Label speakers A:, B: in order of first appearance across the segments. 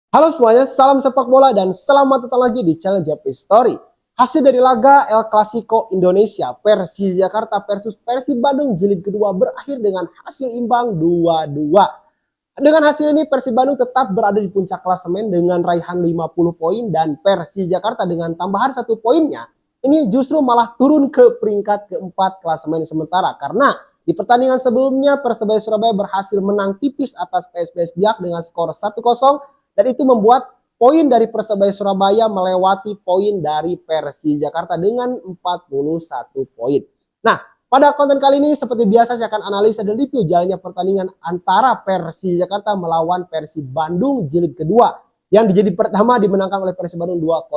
A: Halo semuanya, salam sepak bola dan selamat datang lagi di channel Japri Story. Hasil dari laga El Clasico Indonesia, Persija Jakarta versus Persib Bandung jilid kedua berakhir dengan hasil imbang 2-2. Dengan hasil ini Persib Bandung tetap berada di puncak klasemen dengan raihan 50 poin dan Persija Jakarta dengan tambahan 1 poinnya ini justru malah turun ke peringkat keempat klasemen sementara karena di pertandingan sebelumnya Persebaya Surabaya berhasil menang tipis atas PSPS Biak dengan skor 1-0 dan itu membuat poin dari Persebaya Surabaya melewati poin dari Persija Jakarta dengan 41 poin. Nah, pada konten kali ini seperti biasa saya akan analisa dan review jalannya pertandingan antara Persija Jakarta melawan Persib Bandung jilid kedua yang di jilid pertama dimenangkan oleh Persib Bandung 2-0,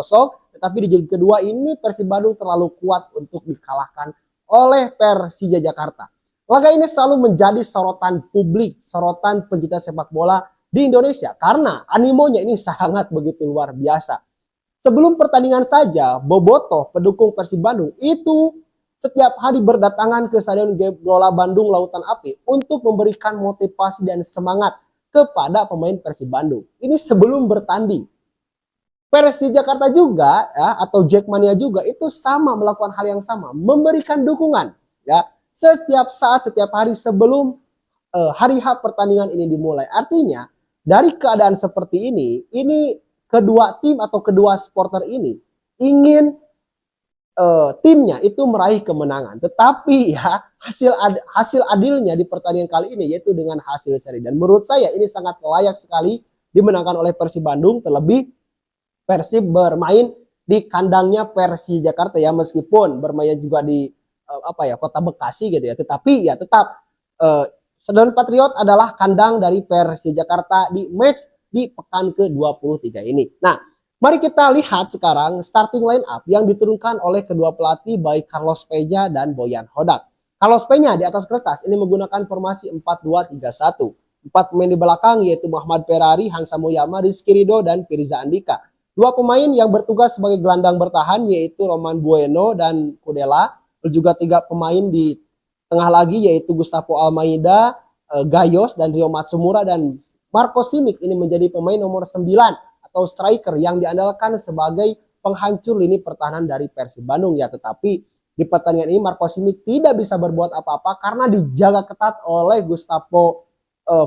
A: tetapi di jilid kedua ini Persib Bandung terlalu kuat untuk dikalahkan oleh Persija Jakarta. Laga ini selalu menjadi sorotan publik, sorotan pencinta sepak bola di Indonesia karena animonya ini sangat begitu luar biasa. Sebelum pertandingan saja, Bobotoh pendukung Persib Bandung itu setiap hari berdatangan ke Stadion Gelora Bandung Lautan Api untuk memberikan motivasi dan semangat kepada pemain Persib Bandung. Ini sebelum bertanding. Persija Jakarta juga ya, atau Jackmania juga itu sama melakukan hal yang sama, memberikan dukungan ya setiap saat, setiap hari sebelum hari H pertandingan ini dimulai. Artinya dari keadaan seperti ini kedua tim atau kedua supporter ini ingin timnya itu meraih kemenangan. Tetapi ya hasil adilnya di pertandingan kali ini yaitu dengan hasil seri. Dan menurut saya ini sangat layak sekali dimenangkan oleh Persib Bandung. Terlebih Persib bermain di kandangnya Persija Jakarta ya, meskipun bermain juga di Kota Bekasi gitu ya. Tetapi ya tetap Stadion Patriot adalah kandang dari Persija Jakarta di match di pekan ke-23 ini. Nah, mari kita lihat sekarang starting line up yang diturunkan oleh kedua pelatih baik Carlos Peña dan Boyan Hodak. Carlos Peña di atas kertas ini menggunakan formasi 4-2-3-1. 4 pemain di belakang yaitu Muhammad Ferrari, Hansa Muyama, Rizky Ridho, dan Firza Andika. 2 pemain yang bertugas sebagai gelandang bertahan yaitu Roman Bueno dan Kudela. Juga 3 pemain di tengah lagi yaitu Gustavo Almeida, Gayos, dan Rio Matsumura, dan Marco Simic ini menjadi pemain nomor 9 atau striker yang diandalkan sebagai penghancur lini pertahanan dari Persib Bandung ya. Tetapi di pertandingan ini Marco Simic tidak bisa berbuat apa-apa karena dijaga ketat oleh Gustavo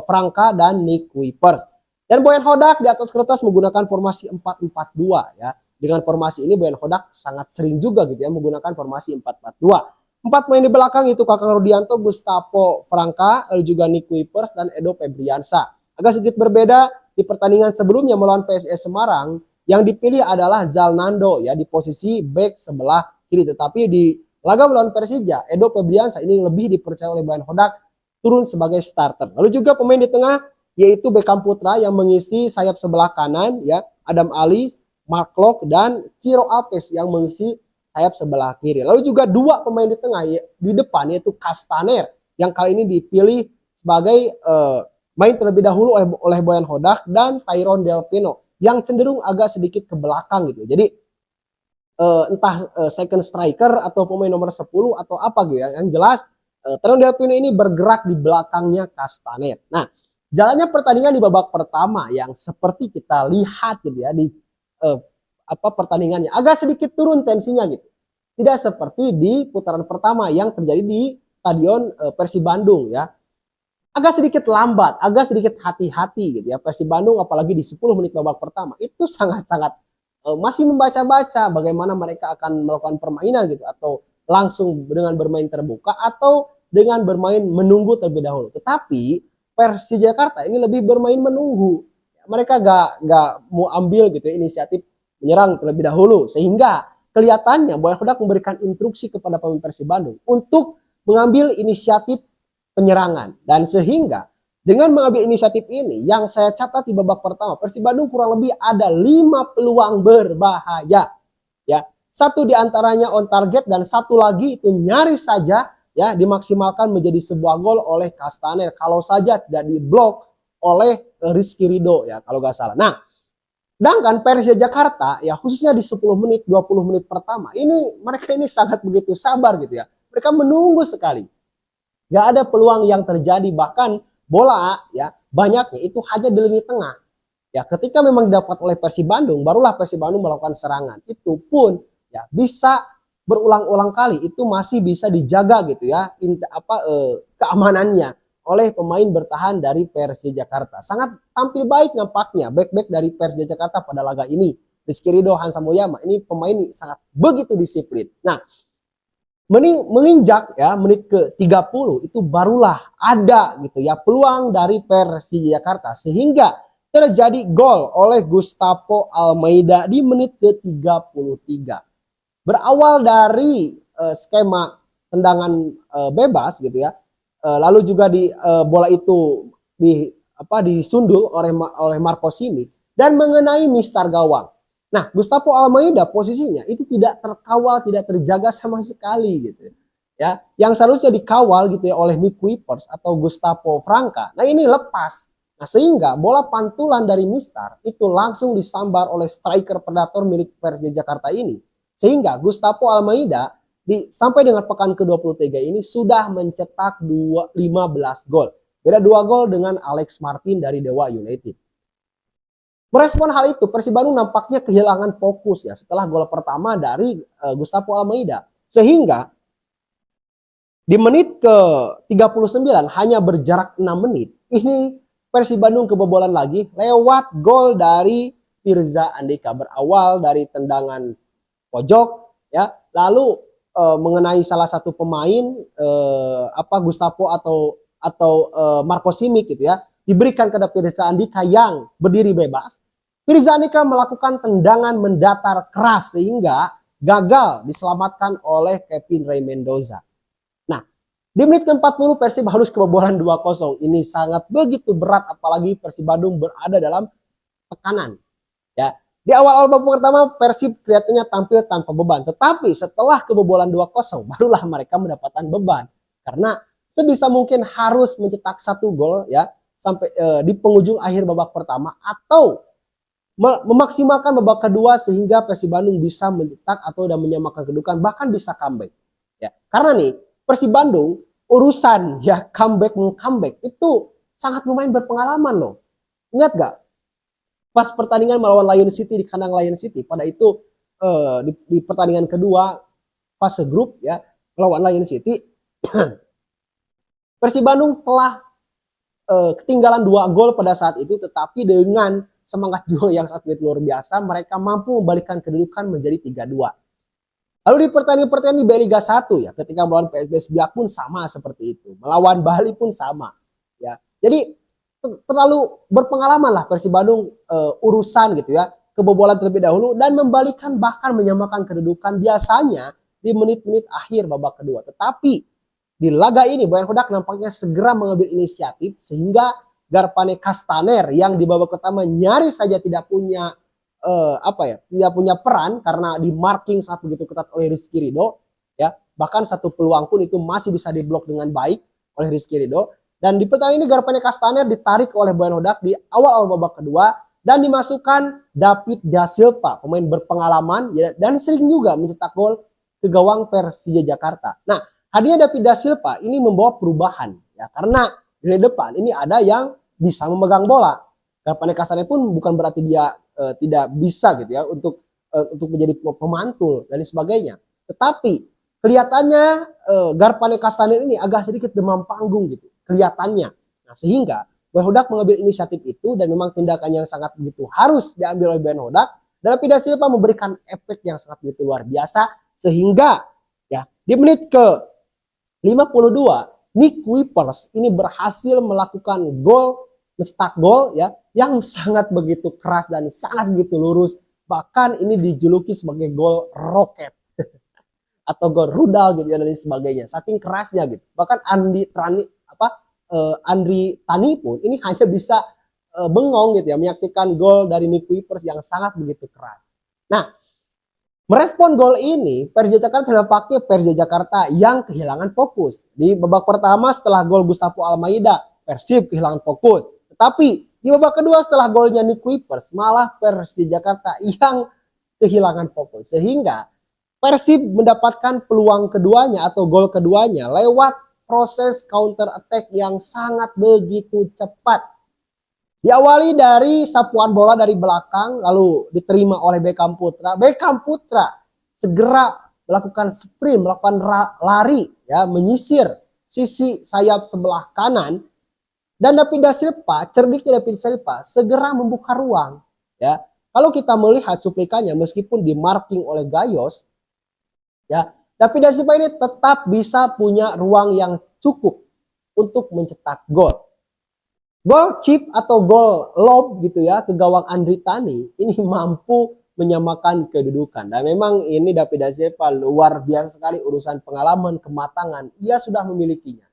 A: Franca dan Nick Kuipers. Dan Boyan Hodak di atas kertas menggunakan formasi 4-4-2 ya. Dengan formasi ini Boyan Hodak sangat sering juga gitu ya menggunakan formasi 4-4-2. 4 main di belakang itu Kakang Rudianto, Gustavo Franca, lalu juga Nick Kuipers dan Edo Febriansa. Agak sedikit berbeda di pertandingan sebelumnya melawan PSS Semarang, yang dipilih adalah Zalnando ya di posisi back sebelah kiri. Tetapi di laga melawan Persija, Edo Febriansa ini lebih dipercaya oleh Boyan Hodak turun sebagai starter. Lalu juga pemain di tengah yaitu Beckham Putra yang mengisi sayap sebelah kanan ya, Adam Alis, Mark Locke, dan Ciro Alves yang mengisi sayap sebelah kiri. Lalu juga 2 pemain di tengah di depan yaitu Castaner yang kali ini dipilih sebagai main terlebih dahulu oleh Boyan Hodak, dan Tyrone Delpino yang cenderung agak sedikit ke belakang gitu. Jadi entah second striker atau pemain nomor 10 atau apa gitu ya. Yang jelas Tyrone Delpino ini bergerak di belakangnya Castaner. Nah, jalannya pertandingan di babak pertama yang seperti kita lihat gitu ya di pertandingannya agak sedikit turun tensinya gitu. Tidak seperti di putaran pertama yang terjadi di Stadion Persib Bandung ya. Agak sedikit lambat, agak sedikit hati-hati gitu ya. Persib Bandung apalagi di 10 menit babak pertama itu sangat-sangat masih membaca-baca bagaimana mereka akan melakukan permainan gitu, atau langsung dengan bermain terbuka atau dengan bermain menunggu terlebih dahulu. Tetapi Persija Jakarta ini lebih bermain menunggu. Mereka gak mau ambil gitu ya, inisiatif menyerang terlebih dahulu, sehingga kelihatannya Boyan Hodak memberikan instruksi kepada pemain Persib Bandung untuk mengambil inisiatif penyerangan. Dan sehingga dengan mengambil inisiatif ini yang saya catat di babak pertama, Persib Bandung kurang lebih ada 5 peluang berbahaya ya. 1 diantaranya on target dan 1 lagi itu nyaris saja ya dimaksimalkan menjadi sebuah gol oleh Castaner kalau saja tidak diblok oleh Rizky Ridho ya kalau nggak salah. Nah, sedangkan Persija Jakarta ya khususnya di 10 menit 20 menit pertama ini mereka ini sangat begitu sabar gitu ya. Mereka menunggu sekali. Gak ada peluang yang terjadi, bahkan bola ya banyaknya itu hanya di lini tengah Ya, ketika memang didapat oleh Persib Bandung, barulah Persib Bandung melakukan serangan. Itu pun ya bisa berulang-ulang kali, itu masih bisa dijaga gitu ya, keamanannya oleh pemain bertahan dari Persija Jakarta. Sangat tampil baik nampaknya back-back dari Persija Jakarta pada laga ini. Rizky Ridho, Hansa Moyama, ini pemain sangat begitu disiplin. Nah, menginjak ya menit ke 30 itu barulah ada gitu ya peluang dari Persija Jakarta sehingga terjadi gol oleh Gustavo Almeida di menit ke 33. Berawal dari skema tendangan bebas gitu ya. Lalu juga di bola itu disundul oleh Marco Simic dan mengenai mistar gawang. Nah, Gustavo Almeida posisinya itu tidak terkawal, tidak terjaga sama sekali gitu ya. Yang seharusnya dikawal gitu ya oleh Nick Kuipers atau Gustavo Franca. Nah, ini lepas. Nah, sehingga bola pantulan dari mistar itu langsung disambar oleh striker predator milik Persija Jakarta ini. Sehingga Gustavo Almeida sampai dengan pekan ke-23 ini sudah mencetak 15 gol. Beda 2 gol dengan Alex Martin dari Dewa United. Merespon hal itu, Persib Bandung nampaknya kehilangan fokus ya setelah gol pertama dari Gustavo Almeida. Sehingga di menit ke-39 hanya berjarak 6 menit, ini Persib Bandung kebobolan lagi lewat gol dari Firza Andika, berawal dari tendangan pojok ya, lalu mengenai salah satu pemain Gustavo atau Marco Simic gitu ya, diberikan kepada Firza Andika yang berdiri bebas. Firza Andika melakukan tendangan mendatar keras sehingga gagal diselamatkan oleh Kevin Ray Mendoza. Nah, di menit ke-40 Persib harus kebobolan 2-0. Ini sangat begitu berat apalagi Persib Bandung berada dalam tekanan. Ya, di awal-awal babak pertama Persib kelihatannya tampil tanpa beban, tetapi setelah kebobolan 2-0 barulah mereka mendapatkan beban karena sebisa mungkin harus mencetak 1 gol ya sampai di penghujung akhir babak pertama atau memaksimalkan babak kedua sehingga Persib Bandung bisa mencetak atau dan menyamakan kedudukan bahkan bisa comeback. Ya, karena nih Persib Bandung urusan ya comeback itu sangat lumayan berpengalaman loh. Ingat gak? Pas pertandingan melawan Lion City di kandang Lion City pada itu di pertandingan kedua fase grup ya melawan Lion City Persib Bandung telah ketinggalan 2 gol pada saat itu, tetapi dengan semangat juang yang sangat luar biasa mereka mampu membalikkan kedudukan menjadi 3-2. Lalu di pertandingan di Liga 1 ya ketika melawan PSBS Biak pun sama seperti itu, melawan Bali pun sama ya. Jadi terlalu berpengalaman lah Persib Bandung urusan gitu ya, kebobolan terlebih dahulu dan membalikkan bahkan menyamakan kedudukan biasanya di menit-menit akhir babak kedua. Tetapi di laga ini Boyan Hodak nampaknya segera mengambil inisiatif sehingga Garpane Castaner yang di babak pertama nyaris saja tidak punya tidak punya peran karena di marking sangat begitu ketat oleh Rizky Ridho ya, bahkan satu peluang pun itu masih bisa diblok dengan baik oleh Rizky Ridho. Dan di pertandingan ini Garpane Castaner ditarik oleh Boyan Hodak di awal-awal babak kedua dan dimasukkan David Da Silva, pemain berpengalaman ya, dan sering juga mencetak gol ke gawang Persija Jakarta. Nah, hadirnya David Da Silva ini membawa perubahan ya karena di depan ini ada yang bisa memegang bola. Garpane Castaner pun bukan berarti dia tidak bisa gitu ya untuk menjadi pemantul dan sebagainya. Tetapi kelihatannya Garpane Castaner ini agak sedikit demam panggung gitu kelihatannya. Nah, sehingga Boyan Hodak mengambil inisiatif itu dan memang tindakan yang sangat begitu harus diambil oleh Boyan Hodak dan David Da Silva memberikan efek yang sangat begitu luar biasa sehingga ya di menit ke 52 Nick Kuipers ini berhasil melakukan gol, mencetak gol ya yang sangat begitu keras dan sangat begitu lurus, bahkan ini dijuluki sebagai gol roket atau gol rudal gitu ya dan sebagainya, saking kerasnya gitu. Bahkan Andri Tani pun ini hanya bisa bengong gitu ya menyaksikan gol dari Nick Kuipers yang sangat begitu keras. Nah, merespon gol ini Persija Jakarta nampaknya Persija Jakarta yang kehilangan fokus. Di babak pertama setelah gol Gustavo Almeida, Persib kehilangan fokus. Tetapi di babak kedua setelah golnya Nick Kuipers malah Persija Jakarta yang kehilangan fokus. Sehingga Persib mendapatkan peluang keduanya atau gol keduanya lewat proses counter attack yang sangat begitu cepat. Diawali dari sapuan bola dari belakang, lalu diterima oleh Beckham Putra. Beckham Putra segera melakukan sprint, melakukan lari, ya, menyisir sisi sayap sebelah kanan. Dan David da Silva, cerdiknya David da Silva, segera membuka ruang. Ya, kalau kita melihat cuplikannya, meskipun di marking oleh Gayos, ya, David da Silva ini tetap bisa punya ruang yang cukup untuk mencetak gol. Gol chip atau gol lob gitu ya ke gawang Andri Tani ini mampu menyamakan kedudukan. Dan memang ini David da Silva luar biasa sekali urusan pengalaman, kematangan. Ia sudah memilikinya.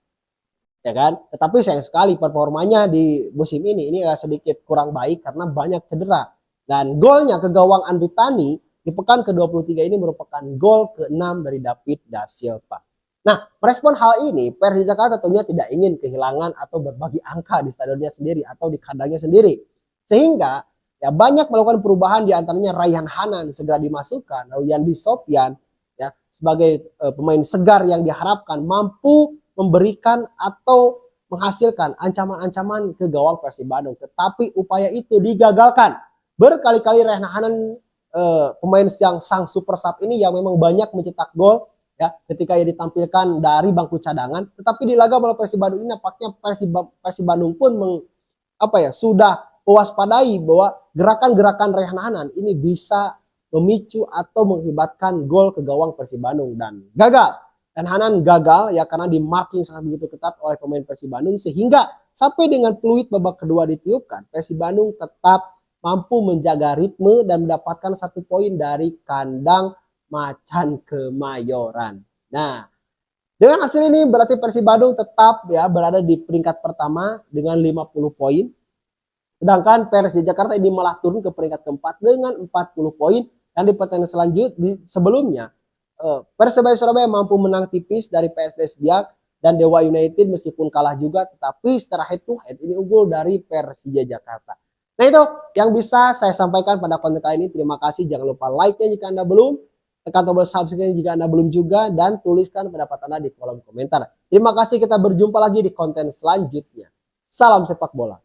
A: Ya kan? Tetapi sayang sekali performanya di musim ini sedikit kurang baik karena banyak cedera. Dan golnya ke gawang Andri Tani di pekan ke-23 ini merupakan gol ke-6 dari David da Silva. Nah, merespon hal ini, Persija Jakarta tentunya tidak ingin kehilangan atau berbagi angka di stadionnya sendiri atau di kandangnya sendiri. Sehingga ya banyak melakukan perubahan, di antaranya Raihan Hanan segera dimasukkan, lalu Yandi Sofyan ya sebagai pemain segar yang diharapkan mampu memberikan atau menghasilkan ancaman-ancaman ke gawang Persib Bandung. Tetapi upaya itu digagalkan. Berkali-kali Raihan Hanan pemain yang sang super sub ini yang memang banyak mencetak gol ya ketika ia ditampilkan dari bangku cadangan, tetapi di laga melawan Persib Bandung ini nampaknya Persib Bandung pun sudah mewaspadai bahwa gerakan-gerakan Raihan Hanan ini bisa memicu atau mengakibatkan gol ke gawang Persib Bandung dan gagal. Dan Hanan gagal ya karena di marking sangat begitu ketat oleh pemain Persib Bandung, sehingga sampai dengan peluit babak kedua ditiupkan, Persib Bandung tetap mampu menjaga ritme dan mendapatkan 1 poin dari kandang Macan Kemayoran. Nah, dengan hasil ini berarti Persib Bandung tetap ya berada di peringkat pertama dengan 50 poin. Sedangkan Persija Jakarta ini malah turun ke peringkat keempat dengan 40 poin. Dan di pertandingan selanjutnya sebelumnya Persebaya Surabaya mampu menang tipis dari PSPS Biak dan Dewa United meskipun kalah juga, tetapi secara head to head ini unggul dari Persija Jakarta. Nah, itu yang bisa saya sampaikan pada konten kali ini. Terima kasih, jangan lupa like-nya jika Anda belum, tekan tombol subscribe jika Anda belum juga, dan tuliskan pendapat Anda di kolom komentar. Terima kasih, kita berjumpa lagi di konten selanjutnya. Salam sepak bola.